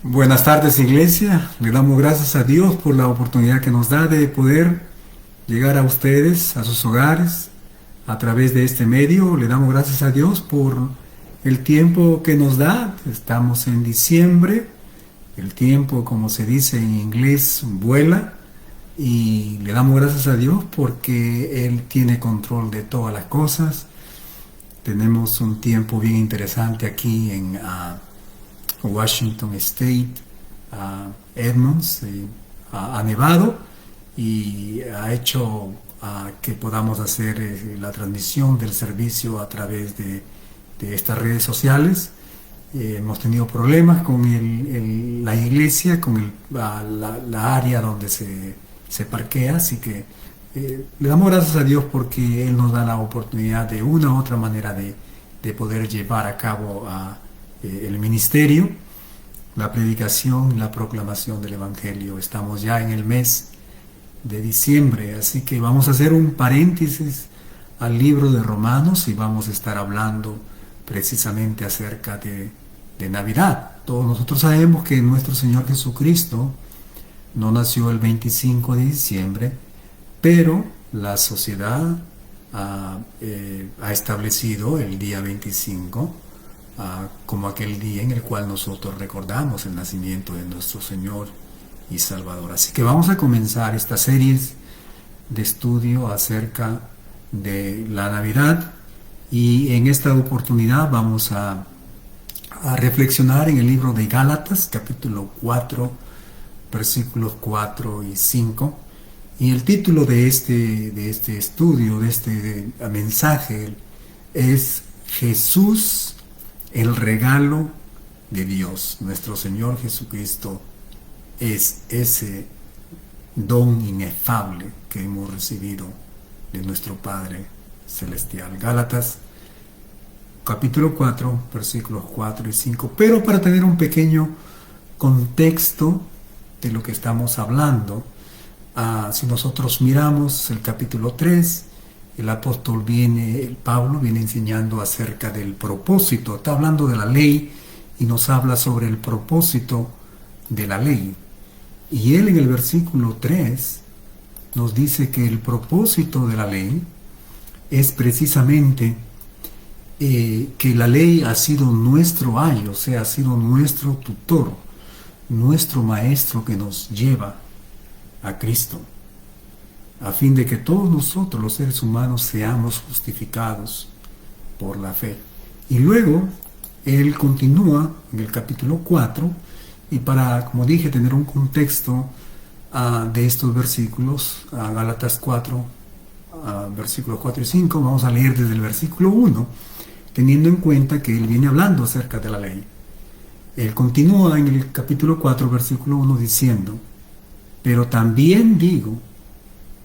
Buenas tardes, iglesia. Le damos gracias a Dios por la oportunidad que nos da de poder llegar a ustedes, a sus hogares, a través de este medio. Le damos gracias a Dios por el tiempo que nos da. Estamos en diciembre. El tiempo, como se dice en inglés, vuela. Y le damos gracias a Dios porque Él tiene control de todas las cosas. Tenemos un tiempo bien interesante aquí en Washington State, Edmonds, ha nevado y ha hecho que podamos hacer la transmisión del servicio a través de estas redes sociales. Hemos tenido problemas con la iglesia, con la área donde se parquea, así que le damos gracias a Dios porque Él nos da la oportunidad de una u otra manera de poder llevar a cabo el ministerio, la predicación, la proclamación del Evangelio. Estamos ya en el mes de diciembre, así que vamos a hacer un paréntesis al libro de Romanos y vamos a estar hablando precisamente acerca de Navidad. Todos nosotros sabemos que nuestro Señor Jesucristo no nació el 25 de diciembre, pero la sociedad ha establecido el día 25 como aquel día en el cual nosotros recordamos el nacimiento de nuestro Señor y Salvador. Así que vamos a comenzar esta serie de estudio acerca de la Navidad y en esta oportunidad vamos a reflexionar en el libro de Gálatas, capítulo 4, versículos 4 y 5. Y el título de este estudio, de este mensaje, es Jesús, el regalo de Dios. Nuestro Señor Jesucristo es ese don inefable que hemos recibido de nuestro Padre Celestial. Gálatas, capítulo 4, versículos 4 y 5. Pero para tener un pequeño contexto de lo que estamos hablando, si nosotros miramos el capítulo 3, el apóstol Pablo viene enseñando acerca del propósito, está hablando de la ley y nos habla sobre el propósito de la ley. Y él en el versículo 3 nos dice que el propósito de la ley es precisamente que la ley ha sido nuestro ayo, o sea, ha sido nuestro tutor, nuestro maestro que nos lleva a Cristo, a fin de que todos nosotros los seres humanos seamos justificados por la fe. Y luego él continúa en el capítulo 4 y para, como dije, tener un contexto de estos versículos, Gálatas 4, versículos 4 y 5, vamos a leer desde el versículo 1, teniendo en cuenta que él viene hablando acerca de la ley. Él continúa en el capítulo 4, versículo 1 diciendo: pero también digo,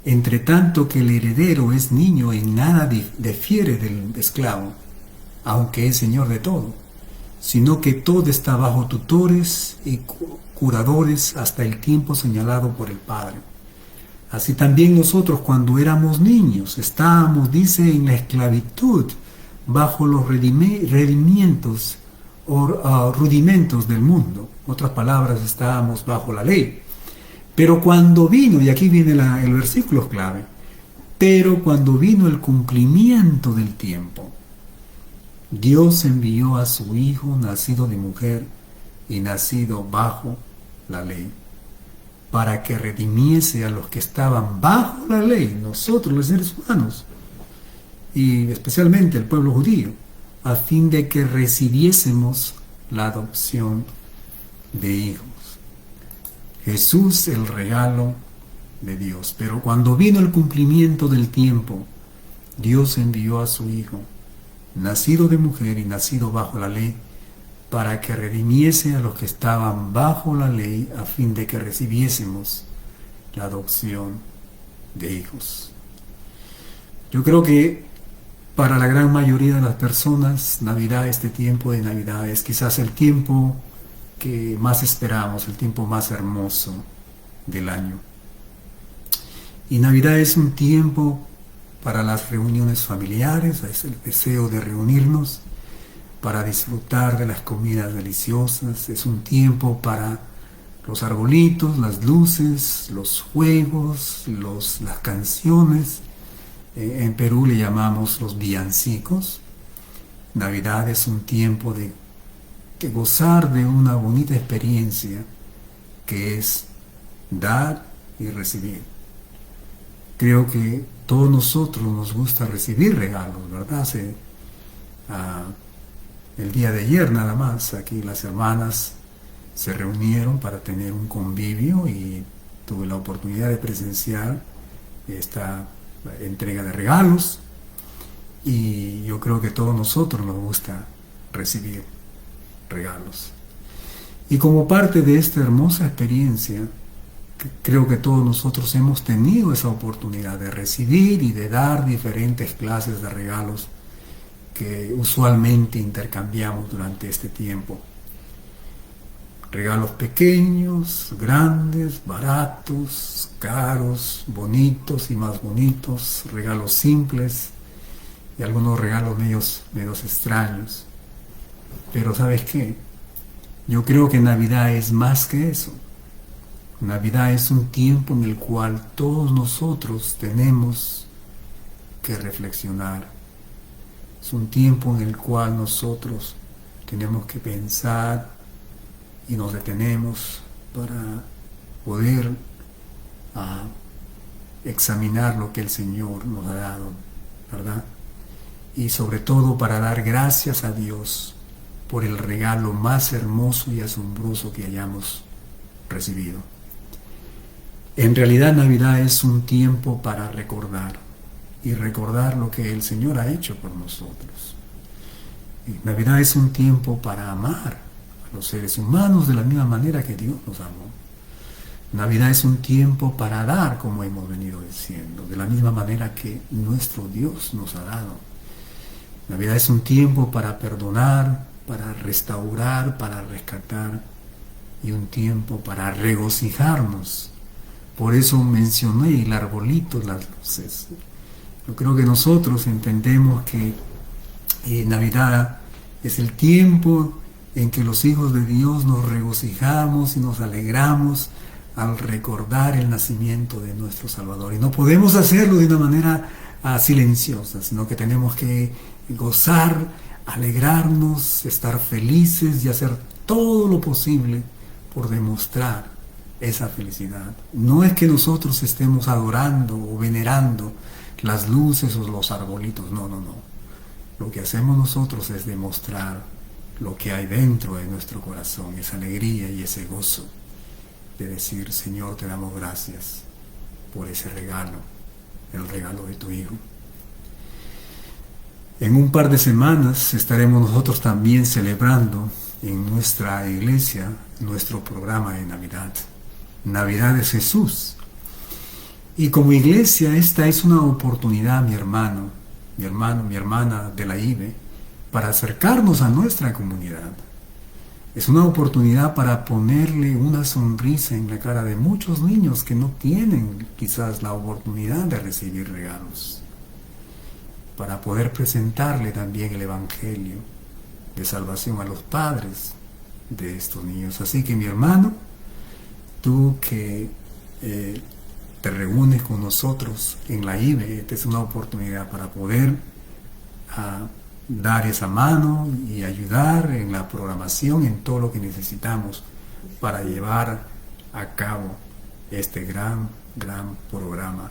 entre tanto que el heredero es niño, en nada difiere del esclavo, aunque es señor de todo, sino que todo está bajo tutores y curadores hasta el tiempo señalado por el Padre. Así también nosotros, cuando éramos niños, estábamos, dice, en la esclavitud, bajo los rudimentos del mundo. En otras palabras, estábamos bajo la ley. Pero cuando vino, y aquí viene el versículo clave, pero cuando vino el cumplimiento del tiempo, Dios envió a su Hijo, nacido de mujer y nacido bajo la ley, para que redimiese a los que estaban bajo la ley, nosotros los seres humanos, y especialmente el pueblo judío, a fin de que recibiésemos la adopción de hijos. Jesús, el regalo de Dios. Pero cuando vino el cumplimiento del tiempo, Dios envió a su Hijo, nacido de mujer y nacido bajo la ley, para que redimiese a los que estaban bajo la ley, a fin de que recibiésemos la adopción de hijos. Yo creo que para la gran mayoría de las personas, Navidad, este tiempo de Navidad, es quizás el tiempo que más esperamos, el tiempo más hermoso del año. Y Navidad es un tiempo para las reuniones familiares, es el deseo de reunirnos, para disfrutar de las comidas deliciosas, es un tiempo para los arbolitos, las luces, los juegos, las canciones. En Perú le llamamos los villancicos. Navidad es un tiempo de gozar de una bonita experiencia que es dar y recibir. Creo que todos nosotros nos gusta recibir regalos, ¿verdad? El día de ayer nada más, aquí las hermanas se reunieron para tener un convivio y tuve la oportunidad de presenciar esta entrega de regalos, y yo creo que todos nosotros nos gusta recibir regalos. Y como parte de esta hermosa experiencia, creo que todos nosotros hemos tenido esa oportunidad de recibir y de dar diferentes clases de regalos que usualmente intercambiamos durante este tiempo. Regalos pequeños, grandes, baratos, caros, bonitos y más bonitos, regalos simples y algunos regalos medios extraños. Pero ¿sabes qué? Yo creo que Navidad es más que eso. Navidad es un tiempo en el cual todos nosotros tenemos que reflexionar. Es un tiempo en el cual nosotros tenemos que pensar y nos detenemos para poder examinar lo que el Señor nos ha dado, ¿verdad? Y sobre todo para dar gracias a Dios por el regalo más hermoso y asombroso que hayamos recibido. En realidad Navidad es un tiempo para recordar y recordar lo que el Señor ha hecho por nosotros. Y Navidad es un tiempo para amar a los seres humanos de la misma manera que Dios nos amó. Navidad es un tiempo para dar, como hemos venido diciendo, de la misma manera que nuestro Dios nos ha dado. Navidad es un tiempo para perdonar, para restaurar, para rescatar, y un tiempo para regocijarnos. Por eso mencioné el arbolito, las luces. Yo creo que nosotros entendemos que Navidad es el tiempo en que los hijos de Dios nos regocijamos y nos alegramos al recordar el nacimiento de nuestro Salvador. Y no podemos hacerlo de una manera silenciosa, sino que tenemos que gozar, alegrarnos, estar felices y hacer todo lo posible por demostrar esa felicidad. No es que nosotros estemos adorando o venerando las luces o los arbolitos, no. Lo que hacemos nosotros es demostrar lo que hay dentro de nuestro corazón, esa alegría y ese gozo de decir: Señor, te damos gracias por ese regalo, el regalo de tu Hijo. En un par de semanas estaremos nosotros también celebrando en nuestra iglesia nuestro programa de Navidad. Navidad es Jesús. Y como iglesia esta es una oportunidad, mi hermano, mi hermana de la IBE, para acercarnos a nuestra comunidad. Es una oportunidad para ponerle una sonrisa en la cara de muchos niños que no tienen quizás la oportunidad de recibir regalos, para poder presentarle también el Evangelio de salvación a los padres de estos niños. Así que, mi hermano, tú que te reúnes con nosotros en la IBE, esta es una oportunidad para poder dar esa mano y ayudar en la programación, en todo lo que necesitamos para llevar a cabo este gran programa.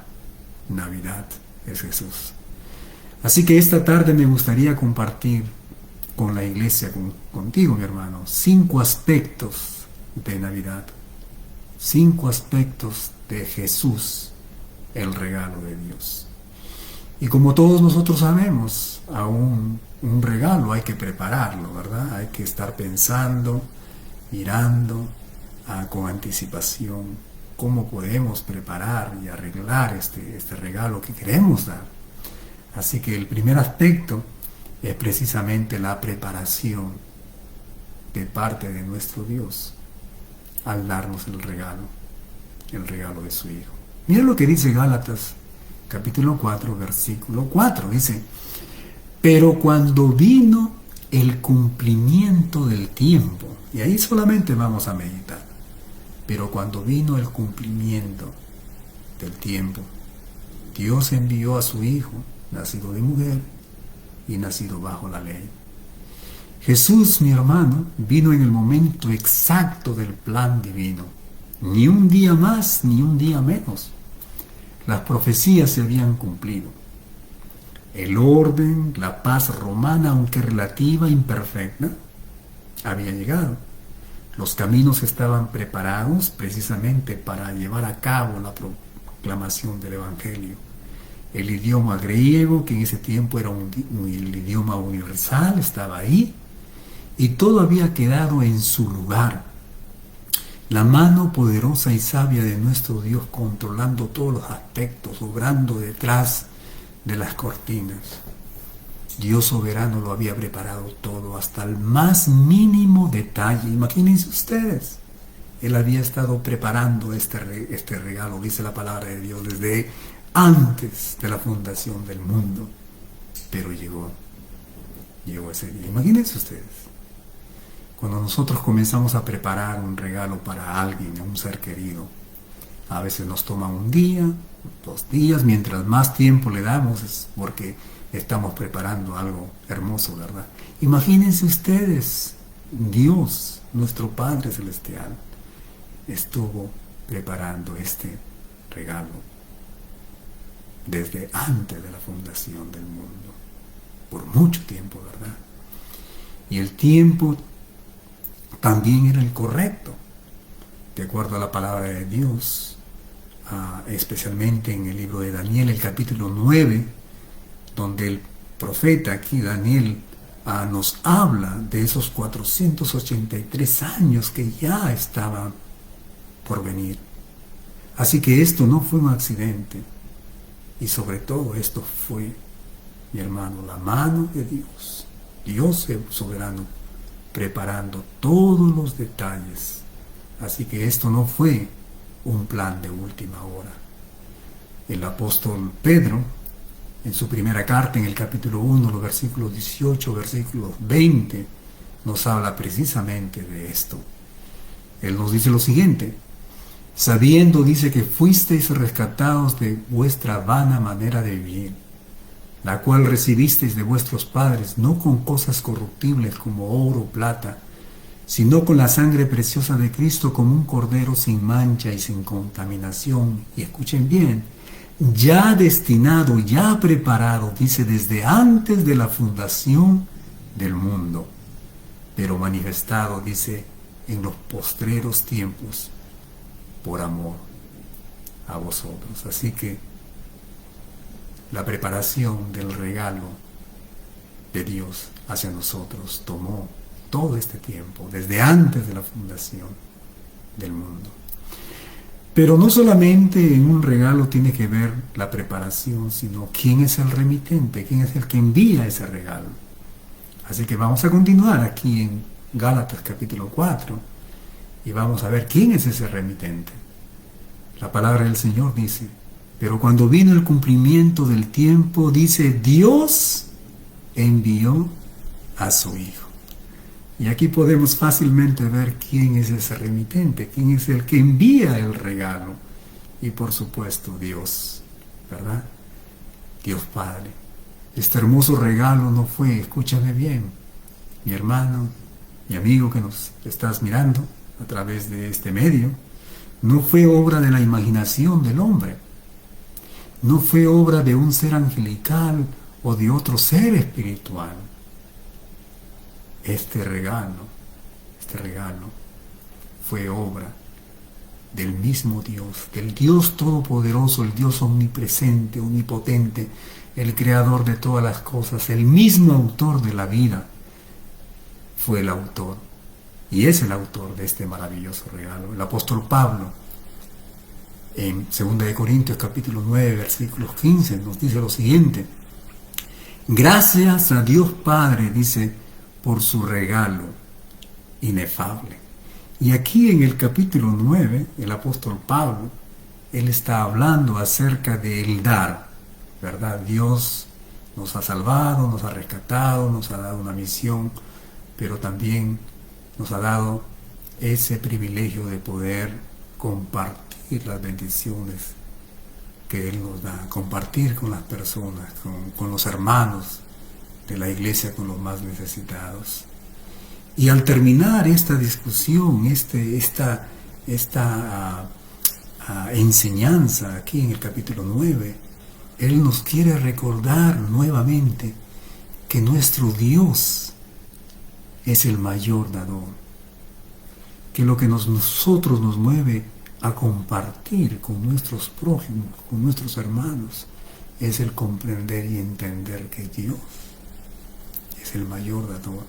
Navidad es Jesús. Así que esta tarde me gustaría compartir con la iglesia, contigo, mi hermano, 5 aspectos de Navidad, 5 aspectos de Jesús, el regalo de Dios. Y como todos nosotros sabemos, aún un regalo hay que prepararlo, ¿verdad? Hay que estar pensando, mirando con anticipación cómo podemos preparar y arreglar este regalo que queremos dar. Así que el primer aspecto es precisamente la preparación de parte de nuestro Dios al darnos el regalo de su Hijo. Mira lo que dice Gálatas capítulo 4, versículo 4, dice: pero cuando vino el cumplimiento del tiempo. Y ahí solamente vamos a meditar. Pero cuando vino el cumplimiento del tiempo, Dios envió a su Hijo, nacido de mujer y nacido bajo la ley. Jesús, mi hermano, vino en el momento exacto del plan divino. Ni un día más, ni un día menos. Las profecías se habían cumplido. El orden, la paz romana, aunque relativa, imperfecta, había llegado. Los caminos estaban preparados precisamente para llevar a cabo la proclamación del Evangelio. El idioma griego, que en ese tiempo era el idioma universal, estaba ahí, y todo había quedado en su lugar. La mano poderosa y sabia de nuestro Dios controlando todos los aspectos, obrando detrás de las cortinas. Dios soberano lo había preparado todo, hasta el más mínimo detalle. Imagínense ustedes, Él había estado preparando este regalo, dice la palabra de Dios, desde antes de la fundación del mundo. Pero llegó ese día. Imagínense ustedes, cuando nosotros comenzamos a preparar un regalo para alguien, a un ser querido, a veces nos toma un día, 2 días, mientras más tiempo le damos es porque estamos preparando algo hermoso, ¿verdad? Imagínense ustedes, Dios, nuestro Padre Celestial, estuvo preparando este regalo desde antes de la fundación del mundo, por mucho tiempo, ¿verdad? Y el tiempo también era el correcto, de acuerdo a la palabra de Dios, especialmente en el libro de Daniel, el capítulo 9, donde el profeta aquí, Daniel, nos habla de esos 483 años que ya estaban por venir. Así que esto no fue un accidente, y sobre todo esto fue, mi hermano, la mano de Dios, Dios soberano, preparando todos los detalles. Así que esto no fue un plan de última hora. El apóstol Pedro, en su primera carta, en el capítulo 1, los versículos 18, versículos 20, nos habla precisamente de esto. Él nos dice lo siguiente: sabiendo, dice, que fuisteis rescatados de vuestra vana manera de vivir, la cual recibisteis de vuestros padres, no con cosas corruptibles como oro o plata, sino con la sangre preciosa de Cristo, como un cordero sin mancha y sin contaminación. Y escuchen bien, ya destinado, ya preparado, dice, desde antes de la fundación del mundo, pero manifestado, dice, en los postreros tiempos, por amor a vosotros. Así que la preparación del regalo de Dios hacia nosotros tomó todo este tiempo, desde antes de la fundación del mundo. Pero no solamente en un regalo tiene que ver la preparación, sino quién es el remitente, quién es el que envía ese regalo. Así que vamos a continuar aquí en Gálatas capítulo 4 y vamos a ver quién es ese remitente. La palabra del Señor dice: pero cuando vino el cumplimiento del tiempo, dice, Dios envió a su Hijo. Y aquí podemos fácilmente ver quién es ese remitente, quién es el que envía el regalo. Y por supuesto Dios, ¿verdad? Dios Padre. Este hermoso regalo no fue, escúchame bien, mi hermano, mi amigo que nos estás mirando a través de este medio, no fue obra de la imaginación del hombre, no fue obra de un ser angelical o de otro ser espiritual. Este regalo fue obra del mismo Dios, del Dios todopoderoso, el Dios omnipresente, omnipotente, el creador de todas las cosas, el mismo autor de la vida, fue el autor y es el autor de este maravilloso regalo. El apóstol Pablo, en 2 Corintios capítulo 9, versículos 15, nos dice lo siguiente: gracias a Dios Padre, dice, por su regalo inefable. Y aquí en el capítulo 9, el apóstol Pablo, él está hablando acerca del dar, ¿verdad? Dios Nos ha salvado, nos ha rescatado, nos ha dado una misión, pero también nos ha dado ese privilegio de poder compartir las bendiciones que Él nos da, compartir con las personas, con los hermanos de la iglesia, con los más necesitados. Y al terminar esta discusión, esta enseñanza aquí en el capítulo 9, Él nos quiere recordar nuevamente que nuestro Dios es el mayor dador, que lo que nosotros nos mueve a compartir con nuestros prójimos, con nuestros hermanos, es el comprender y entender que Dios es el mayor dador.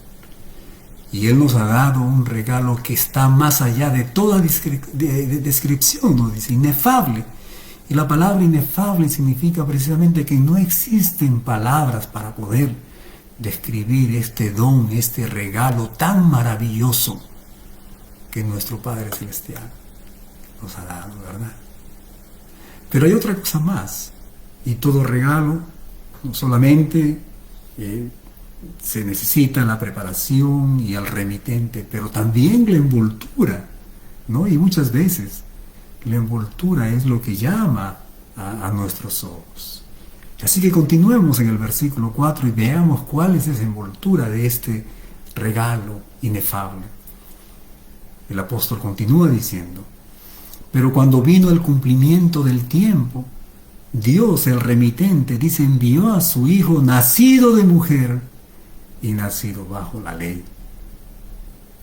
Y Él nos ha dado un regalo que está más allá de toda descripción, nos dice, inefable. Y la palabra inefable significa precisamente que no existen palabras para poder describir este don, este regalo tan maravilloso que nuestro Padre Celestial nos ha dado, ¿verdad? Pero hay otra cosa más, y todo regalo no solamente se necesita la preparación y el remitente, pero también la envoltura, ¿no? Y muchas veces la envoltura es lo que llama a nuestros ojos. Así que continuemos en el versículo 4 y veamos cuál es esa envoltura de este regalo inefable. El apóstol continúa diciendo: pero cuando vino el cumplimiento del tiempo, Dios, el remitente, dice, envió a su Hijo nacido de mujer y nacido bajo la ley.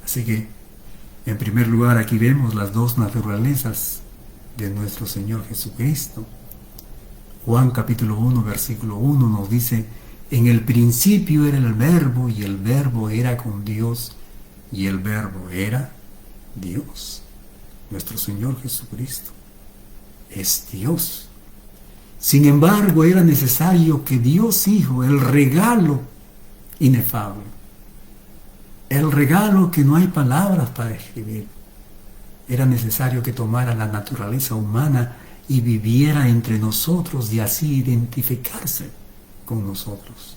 Así que, en primer lugar, aquí vemos las dos naturalezas de nuestro Señor Jesucristo. Juan capítulo 1, versículo 1 nos dice: en el principio era el Verbo, y el Verbo era con Dios, y el Verbo era Dios. Nuestro Señor Jesucristo es Dios. Sin embargo, era necesario que Dios Hijo, el regalo inefable, el regalo que no hay palabras para describir, era necesario que tomara la naturaleza humana y viviera entre nosotros y así identificarse con nosotros.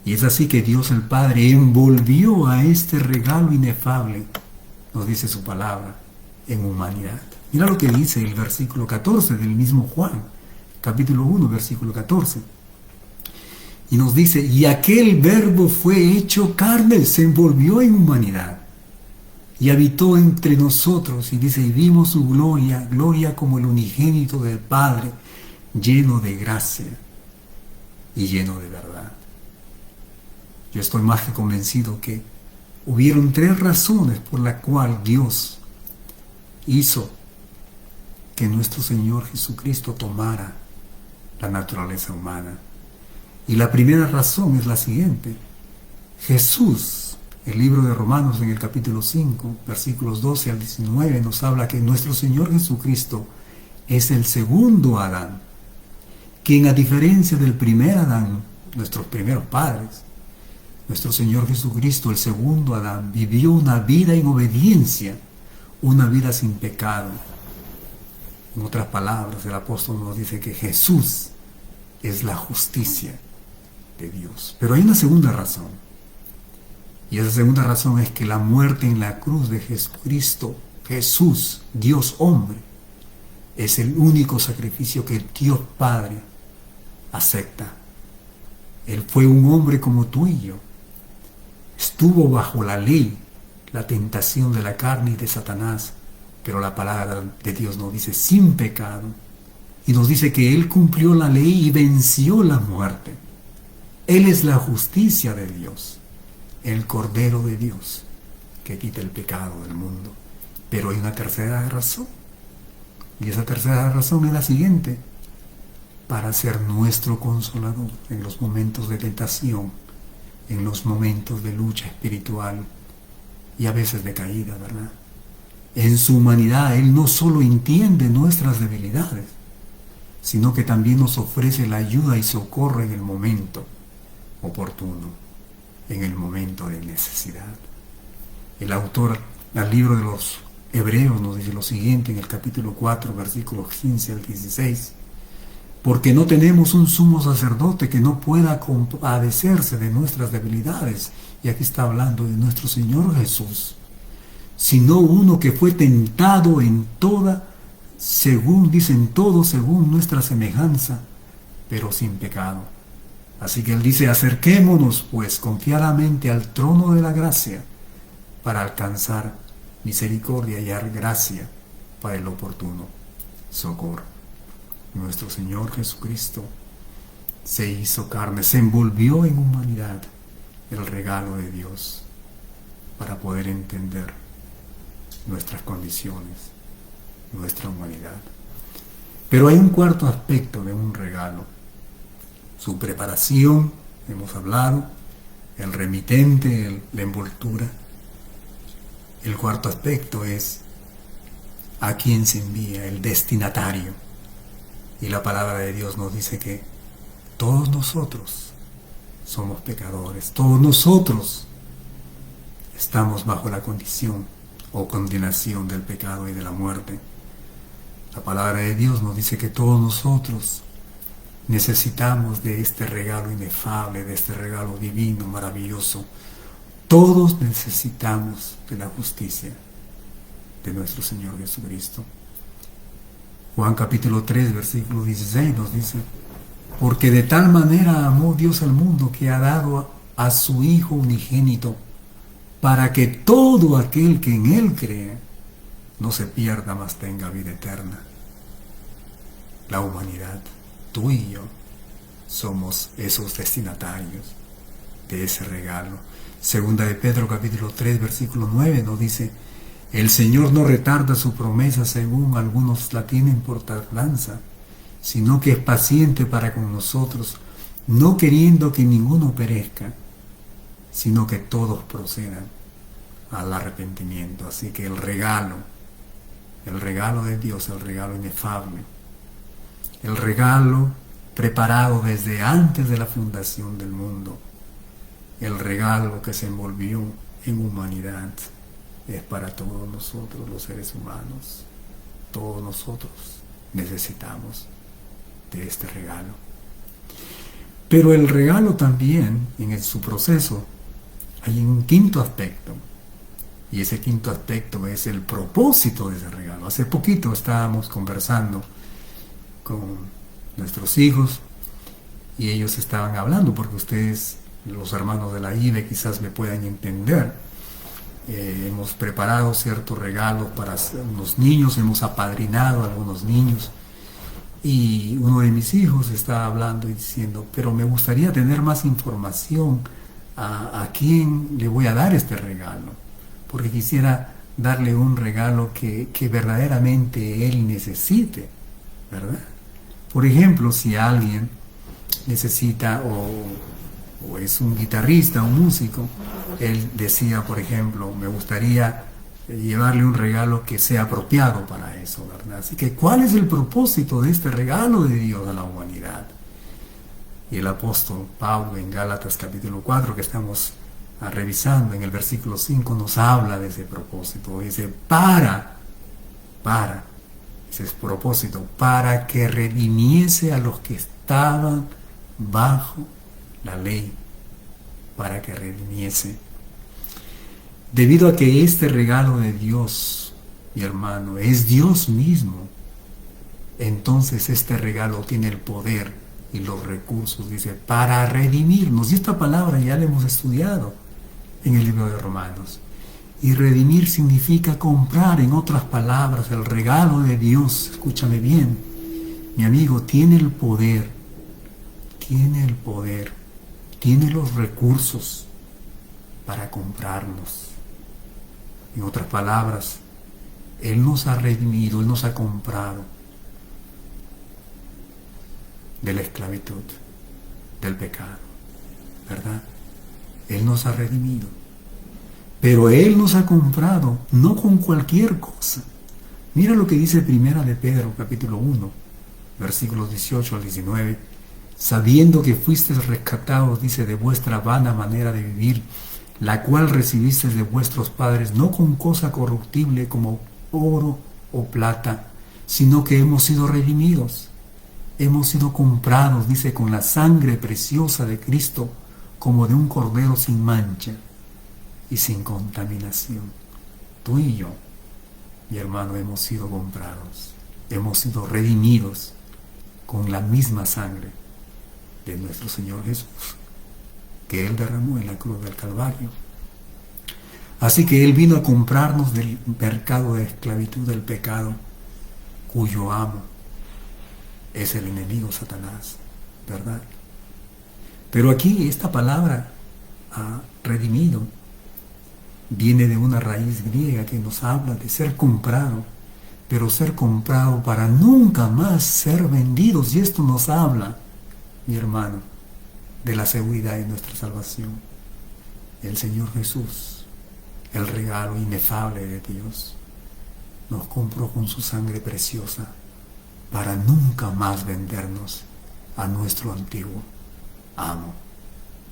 Y es así que Dios el Padre envolvió a este regalo inefable, nos dice su palabra, en humanidad. Mira lo que dice el versículo 14 del mismo Juan, capítulo 1, versículo 14. Y nos dice: y aquel Verbo fue hecho carne, se envolvió en humanidad y habitó entre nosotros, y dice, y vimos su gloria, gloria como el unigénito del Padre, lleno de gracia y lleno de verdad. Yo estoy más que convencido que hubieron tres razones por las cuales Dios hizo que nuestro Señor Jesucristo tomara la naturaleza humana. Y la primera razón es la siguiente: Jesús, el libro de Romanos en el capítulo 5, versículos 12 al 19, nos habla que nuestro Señor Jesucristo es el segundo Adán, quien, a diferencia del primer Adán, nuestros primeros padres, nuestro Señor Jesucristo, el segundo Adán, vivió una vida en obediencia, una vida sin pecado. En otras palabras, el apóstol nos dice que Jesús es la justicia de Dios. Pero hay una segunda razón. Y esa segunda razón es que la muerte en la cruz de Jesucristo, Jesús, Dios hombre, es el único sacrificio que Dios Padre acepta. Él fue un hombre como tú y yo. Estuvo bajo la ley, la tentación de la carne y de Satanás, pero la palabra de Dios nos dice sin pecado, y nos dice que Él cumplió la ley y venció la muerte. Él es la justicia de Dios, el Cordero de Dios, que quita el pecado del mundo. Pero hay una tercera razón, y esa tercera razón es la siguiente: para ser nuestro consolador en los momentos de tentación, en los momentos de lucha espiritual y a veces de caída, ¿verdad? En su humanidad, Él no solo entiende nuestras debilidades, sino que también nos ofrece la ayuda y socorro en el momento oportuno, en el momento de necesidad. El autor del libro de los Hebreos nos dice lo siguiente en el capítulo 4, versículos 15 al 16: porque no tenemos un sumo sacerdote que no pueda compadecerse de nuestras debilidades, y aquí está hablando de nuestro Señor Jesús, sino uno que fue tentado en toda, según dicen todos, según nuestra semejanza, pero sin pecado. Así que él dice, acerquémonos pues confiadamente al trono de la gracia para alcanzar misericordia y hallar gracia para el oportuno socorro. Nuestro Señor Jesucristo se hizo carne, se envolvió en humanidad, el regalo de Dios, para poder entender nuestras condiciones, nuestra humanidad. Pero hay un cuarto aspecto de un regalo: su preparación, hemos hablado, el remitente, la envoltura. El cuarto aspecto es a quién se envía, el destinatario. Y la palabra de Dios nos dice que todos nosotros somos pecadores, todos nosotros estamos bajo la condición o condenación del pecado y de la muerte. La palabra de Dios nos dice que todos nosotros necesitamos de este regalo inefable, de este regalo divino, maravilloso. Todos necesitamos de la justicia de nuestro Señor Jesucristo. Juan capítulo 3, versículo 16 nos dice, porque de tal manera amó Dios al mundo que ha dado a su Hijo unigénito, para que todo aquel que en Él cree no se pierda, mas tenga vida eterna. La humanidad, tú y yo, somos esos destinatarios de ese regalo. Segunda de Pedro capítulo 3, versículo 9 nos dice, el Señor no retarda su promesa según algunos la tienen por tardanza, sino que es paciente para con nosotros, no queriendo que ninguno perezca, sino que todos procedan al arrepentimiento. Así que el regalo de Dios, el regalo inefable, el regalo preparado desde antes de la fundación del mundo, el regalo que se envolvió en humanidad, es para todos nosotros los seres humanos. Todos nosotros necesitamos de este regalo. Pero el regalo también, en su proceso, hay un quinto aspecto, y ese quinto aspecto es el propósito de ese regalo. Hace poquito estábamos conversando con nuestros hijos y ellos estaban hablando, porque ustedes, los hermanos de la IBE, quizás me puedan entender. Hemos preparado ciertos regalos para unos niños, hemos apadrinado a algunos niños, y uno de mis hijos estaba hablando y diciendo, pero me gustaría tener más información a quién le voy a dar este regalo, porque quisiera darle un regalo que verdaderamente él necesite, ¿verdad? Por ejemplo, si alguien necesita o es un guitarrista, un músico, él decía, por ejemplo, me gustaría llevarle un regalo que sea apropiado para eso, ¿verdad? Así que, ¿cuál es el propósito de este regalo de Dios a la humanidad? Y el apóstol Pablo en Gálatas capítulo 4, que estamos revisando en el versículo 5, nos habla de ese propósito. Dice, ese es propósito, para que redimiese a los que estaban bajo la ley, para que redimiese. Debido a que este regalo de Dios, mi hermano, es Dios mismo, entonces este regalo tiene el poder y los recursos, dice, para redimirnos. Y esta palabra ya la hemos estudiado en el libro de Romanos. Y redimir significa comprar, en otras palabras, el regalo de Dios. Escúchame bien, mi amigo, tiene el poder, tiene los recursos para comprarnos. En otras palabras, Él nos ha redimido, Él nos ha comprado de la esclavitud, del pecado, ¿verdad? Él nos ha redimido, pero Él nos ha comprado no con cualquier cosa. Mira lo que dice Primera de Pedro, capítulo 1, versículos 18 al 19, sabiendo que fuisteis rescatados, dice, de vuestra vana manera de vivir, la cual recibisteis de vuestros padres, no con cosa corruptible como oro o plata, sino que hemos sido redimidos hemos sido comprados, dice, con la sangre preciosa de Cristo, como de un cordero sin mancha y sin contaminación. Tú y yo, mi hermano, hemos sido comprados, hemos sido redimidos con la misma sangre de nuestro Señor Jesús, que Él derramó en la cruz del Calvario. Así que Él vino a comprarnos del mercado de esclavitud del pecado, cuyo amo es el enemigo Satanás, ¿verdad? Pero aquí esta palabra redimido viene de una raíz griega que nos habla de ser comprado, pero ser comprado para nunca más ser vendidos. Y esto nos habla, mi hermano, de la seguridad de nuestra salvación. El Señor Jesús, el regalo inefable de Dios, nos compró con su sangre preciosa para nunca más vendernos a nuestro antiguo amo,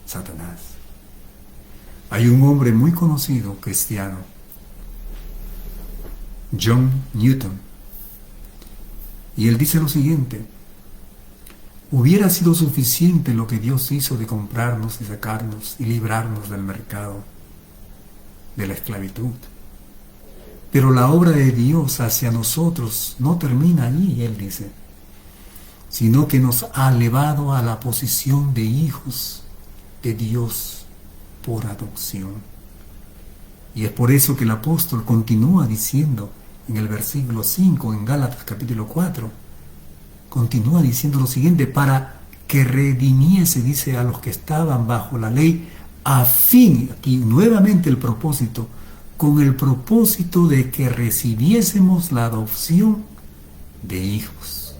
Satanás. Hay un hombre muy conocido, cristiano, John Newton, y él dice lo siguiente: hubiera sido suficiente lo que Dios hizo de comprarnos y sacarnos y librarnos del mercado de la esclavitud. Pero la obra de Dios hacia nosotros no termina ahí, él dice, sino que nos ha elevado a la posición de hijos de Dios por adopción. Y es por eso que el apóstol continúa diciendo en el versículo 5, en Gálatas capítulo 4, continúa diciendo lo siguiente: para que redimiese, dice, a los que estaban bajo la ley, a fin, aquí nuevamente el propósito, con el propósito de que recibiésemos la adopción de hijos.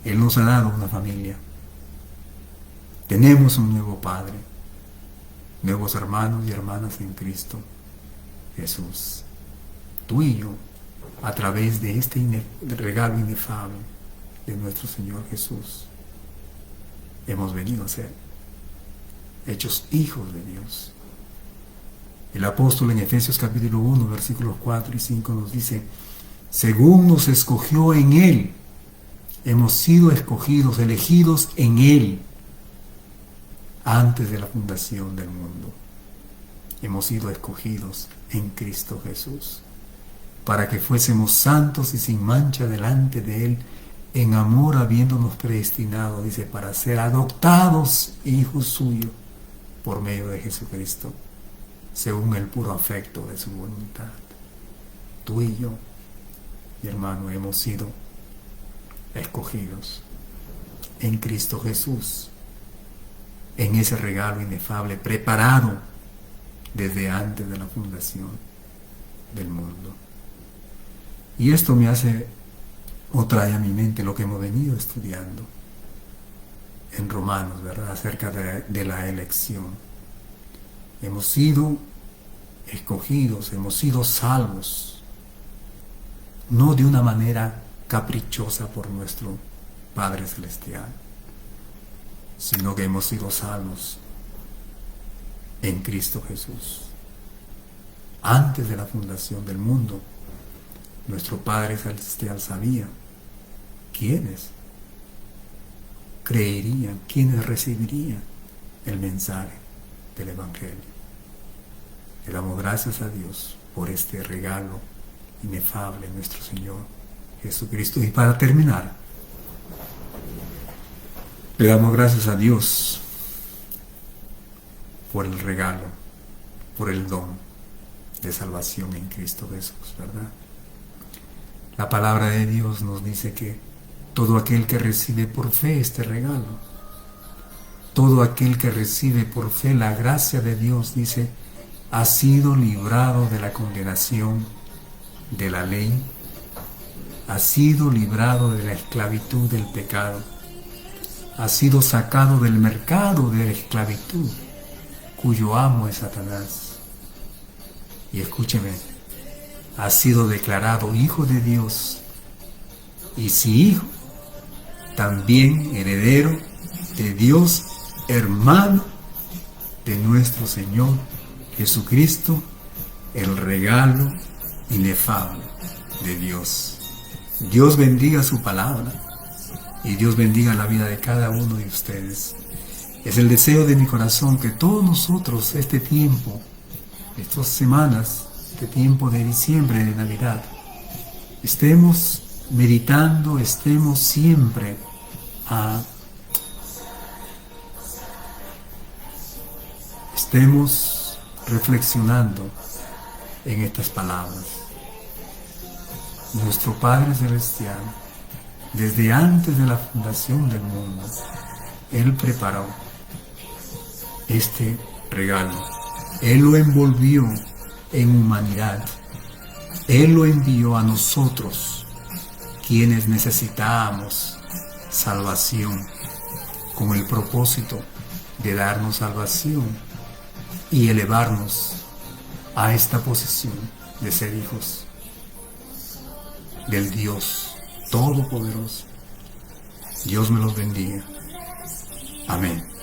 Él nos ha dado una familia. Tenemos un nuevo Padre, nuevos hermanos y hermanas en Cristo Jesús. Tú y yo, a través de este regalo inefable de nuestro Señor Jesús, hemos venido a ser hechos hijos de Dios. El apóstol en Efesios capítulo 1, versículos 4 y 5 nos dice: según nos escogió en Él, hemos sido escogidos, elegidos en Él, antes de la fundación del mundo. Hemos sido escogidos en Cristo Jesús, para que fuésemos santos y sin mancha delante de Él, en amor habiéndonos predestinado, dice, para ser adoptados hijos suyos por medio de Jesucristo, según el puro afecto de su voluntad. Tú y yo, mi hermano, hemos sido escogidos en Cristo Jesús, en ese regalo inefable preparado desde antes de la fundación del mundo. Y esto me hace o trae a mi mente lo que hemos venido estudiando en Romanos, ¿verdad?, acerca de la elección. Hemos sido escogidos, hemos sido salvos, no de una manera caprichosa por nuestro Padre Celestial, sino que hemos sido salvos en Cristo Jesús. Antes de la fundación del mundo, nuestro Padre Celestial sabía quiénes creerían, quiénes recibirían el mensaje del Evangelio. Le damos gracias a Dios por este regalo inefable, nuestro Señor Jesucristo. Y para terminar, le damos gracias a Dios por el regalo, por el don de salvación en Cristo Jesús, ¿verdad? La palabra de Dios nos dice que todo aquel que recibe por fe este regalo, todo aquel que recibe por fe la gracia de Dios, dice, ha sido librado de la condenación de la ley, ha sido librado de la esclavitud del pecado, ha sido sacado del mercado de la esclavitud, cuyo amo es Satanás. Y escúcheme, ha sido declarado hijo de Dios, y si hijo, también heredero de Dios, hermano de nuestro Señor Jesucristo, el regalo inefable de Dios. Dios bendiga su palabra y Dios bendiga la vida de cada uno de ustedes. Es el deseo de mi corazón que todos nosotros este tiempo, estas semanas, este tiempo de diciembre, de Navidad, estemos meditando, estemos siempre estemos reflexionando en estas palabras. Nuestro Padre Celestial, desde antes de la fundación del mundo, Él preparó este regalo. Él lo envolvió en humanidad. Él lo envió a nosotros, quienes necesitábamos salvación, con el propósito de darnos salvación y elevarnos a esta posición de ser hijos del Dios Todopoderoso. Dios me los bendiga. Amén.